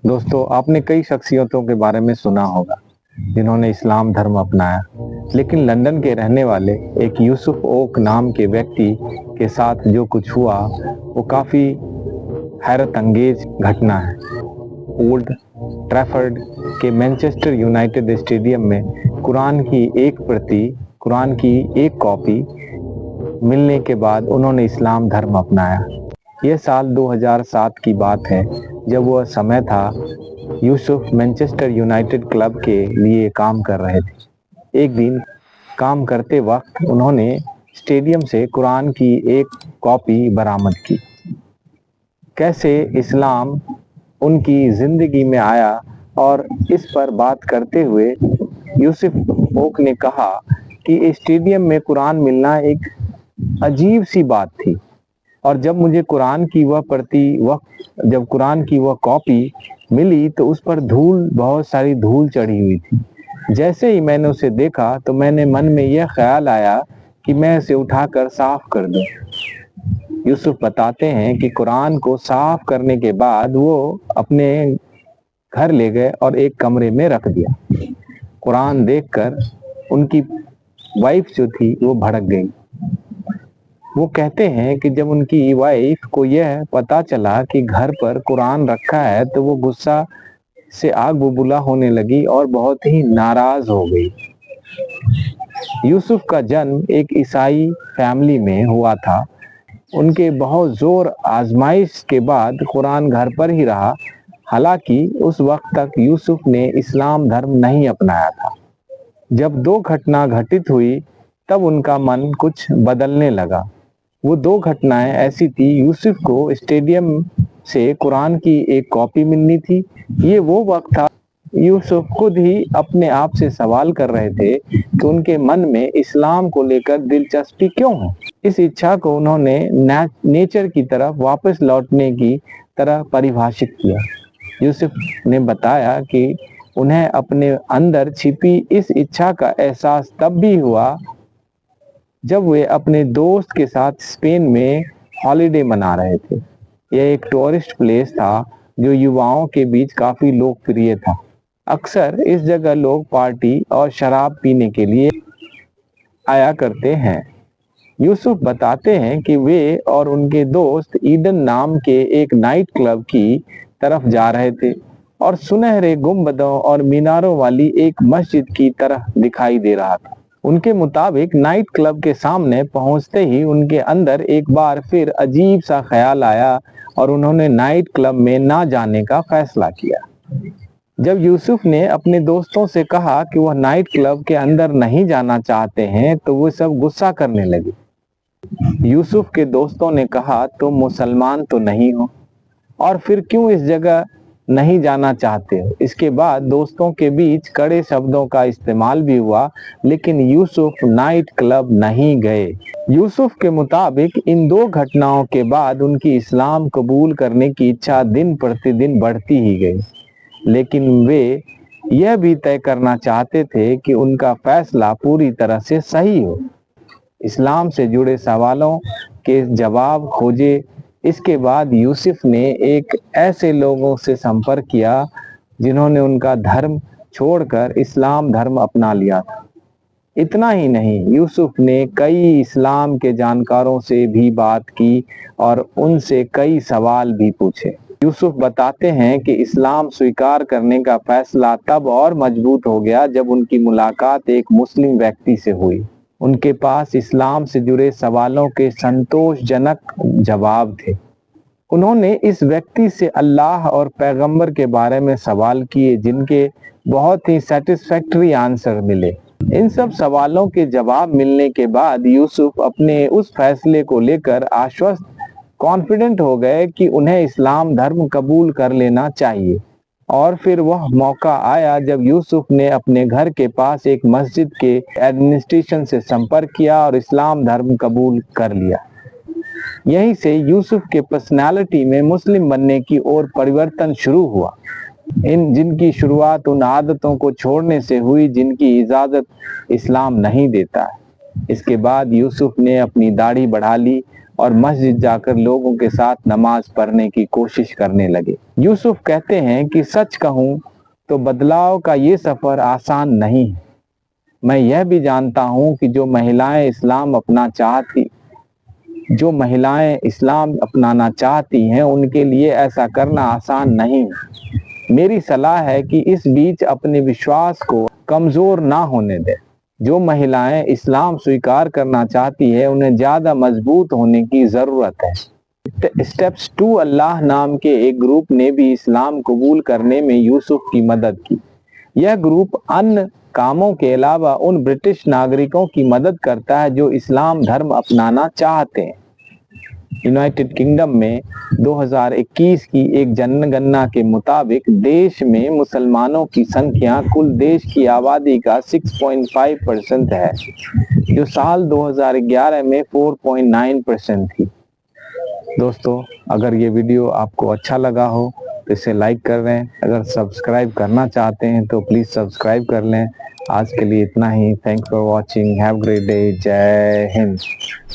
दोस्तों, आपने कई शख्सियतों के बारे में सुना होगा जिन्होंने इस्लाम धर्म अपनाया, लेकिन लंदन के रहने वाले एक यूसुफ ओक नाम के व्यक्ति के साथ जो कुछ हुआ वो काफ़ी हैरत अंगेज घटना है। ओल्ड ट्रैफर्ड के मैनचेस्टर यूनाइटेड स्टेडियम में कुरान की एक कॉपी मिलने के बाद उन्होंने इस्लाम धर्म अपनाया। यह साल 2007 की बात है, जब वह समय था यूसुफ मैनचेस्टर यूनाइटेड क्लब के लिए काम कर रहे थे। एक दिन काम करते वक्त उन्होंने स्टेडियम से कुरान की एक कॉपी बरामद की। कैसे इस्लाम उनकी ज़िंदगी में आया और इस पर बात करते हुए यूसुफ ओक ने कहा कि स्टेडियम में कुरान मिलना एक अजीब सी बात थी, और जब मुझे कुरान की वह कॉपी मिली तो उस पर बहुत सारी धूल चढ़ी हुई थी। जैसे ही मैंने उसे देखा तो मैंने मन में यह ख्याल आया कि मैं इसे उठाकर साफ कर दूं। यूसुफ बताते हैं कि कुरान को साफ करने के बाद वो अपने घर ले गए और एक कमरे में रख दिया। कुरान देखकर उनकी वाइफ जो थी वो भड़क गई। वो कहते हैं कि जब उनकी वाइफ को यह पता चला कि घर पर कुरान रखा है तो वो गुस्सा से आग बबूला होने लगी और बहुत ही नाराज हो गई। यूसुफ का जन्म एक ईसाई फैमिली में हुआ था। उनके बहुत जोर आजमाइश के बाद कुरान घर पर ही रहा। हालांकि उस वक्त तक यूसुफ ने इस्लाम धर्म नहीं अपनाया था। जब दो घटना घटित हुई तब उनका मन कुछ बदलने लगा। वो दो घटनाएं ऐसी थी, यूसुफ को स्टेडियम से कुरान की एक कॉपी मिलनी थी। ये वो वक्त था यूसुफ खुद ही अपने आप से सवाल कर रहे थे कि उनके मन में इस्लाम को लेकर दिलचस्पी क्यों है। इस इच्छा को उन्होंने नेचर की तरफ वापस लौटने की तरह परिभाषित किया। यूसुफ ने बताया कि उन्हें अपने अंदर छिपी इस इच्छा का एहसास तब भी हुआ जब वे अपने दोस्त के साथ स्पेन में हॉलिडे मना रहे थे। यह एक टूरिस्ट प्लेस था जो युवाओं के बीच काफी लोकप्रिय था। अक्सर इस जगह लोग पार्टी और शराब पीने के लिए आया करते हैं। यूसुफ बताते हैं कि वे और उनके दोस्त ईडन नाम के एक नाइट क्लब की तरफ जा रहे थे और सुनहरे गुंबदों और मीनारों वाली एक मस्जिद की तरह दिखाई दे रहा था। उनके मुताबिक नाइट क्लब के सामने पहुंचते ही उनके अंदर एक बार फिर अजीब सा ख्याल आया और उन्होंने नाइट क्लब में ना जाने का फैसला किया। जब यूसुफ ने अपने दोस्तों से कहा कि वह नाइट क्लब के अंदर नहीं जाना चाहते हैं तो वो सब गुस्सा करने लगे। यूसुफ के दोस्तों ने कहा, तुम मुसलमान तो नहीं हो और फिर क्यों इस जगह नहीं जाना चाहते हो। इसके बाद दोस्तों के बीच कड़े शब्दों का इस्तेमाल भी हुआ, लेकिन यूसुफ नाइट क्लब नहीं गए। यूसुफ के मुताबिक इन दो घटनाओं के बाद उनकी इस्लाम कबूल करने की इच्छा दिन प्रतिदिन बढ़ती ही गई, लेकिन वे यह भी तय करना चाहते थे कि उनका फैसला पूरी तरह से सही हो। इस्लाम से जुड़े सवालों के जवाब खोजे। इसके बाद यूसुफ ने एक ऐसे लोगों से संपर्क किया जिन्होंने उनका धर्म छोड़कर इस्लाम धर्म अपना लिया था। इतना ही नहीं, यूसुफ ने कई इस्लाम के जानकारों से भी बात की और उनसे कई सवाल भी पूछे। यूसुफ बताते हैं कि इस्लाम स्वीकार करने का फैसला तब और मजबूत हो गया जब उनकी मुलाकात एक मुस्लिम व्यक्ति से हुई। उनके पास इस्लाम से जुड़े सवालों के संतोषजनक जवाब थे। उन्होंने इस व्यक्ति से अल्लाह और पैगंबर के बारे में सवाल किए, जिनके बहुत ही सेटिस्फैक्टरी आंसर मिले। इन सब सवालों के जवाब मिलने के बाद यूसुफ अपने उस फैसले को लेकर आश्वस्त कॉन्फिडेंट हो गए कि उन्हें इस्लाम धर्म कबूल कर लेना चाहिए। और फिर वह मौका आया जब यूसुफ ने अपने घर के पास एक मस्जिद के एडमिनिस्ट्रेशन से संपर्क किया और इस्लाम धर्म कबूल कर लिया। यहीं से यूसुफ के पर्सनालिटी में मुस्लिम बनने की ओर परिवर्तन शुरू हुआ। जिनकी शुरुआत उन आदतों को छोड़ने से हुई जिनकी इजाजत इस्लाम नहीं देता है। इसके बाद यूसुफ ने अपनी दाढ़ी बढ़ा ली اور مسجد جا کر لوگوں کے ساتھ نماز پڑھنے کی کوشش کرنے لگے۔ یوسف کہتے ہیں کہ سچ کہوں تو بدلاؤ کا یہ سفر آسان نہیں ہے۔ میں یہ بھی جانتا ہوں کہ جو مہیلائیں اسلام اپنانا چاہتی ہیں ان کے لیے ایسا کرنا آسان نہیں ہے۔ میری صلاح ہے کہ اس بیچ اپنے وشواس کو کمزور نہ ہونے دیں۔ جو مہیلائیں اسلام سویکار کرنا چاہتی ہیں انہیں زیادہ مضبوط ہونے کی ضرورت ہے۔ اسٹیپس 2 اللہ نام کے ایک گروپ نے بھی اسلام قبول کرنے میں یوسف کی مدد کی۔ یہ گروپ ان کاموں کے علاوہ ان برٹش ناگرکوں کی مدد کرتا ہے جو اسلام دھرم اپنانا چاہتے ہیں۔ یونائٹڈ کنگڈم میں 2021 کی ایک جن گننا کے مطابق دیش میں مسلمانوں کی سنکھیا کل دیش کی آبادی کا 6.5% ہے، جو سال 2011 میں 4.9% تھی۔ دوستو، اگر یہ ویڈیو آپ کو اچھا لگا ہو تو اسے لائک کر لیں۔ اگر سبسکرائب کرنا چاہتے ہیں تو پلیز سبسکرائب کر لیں۔ آج کے لیے اتنا ہی۔ Thank for watching. Have great day. Jai Hind.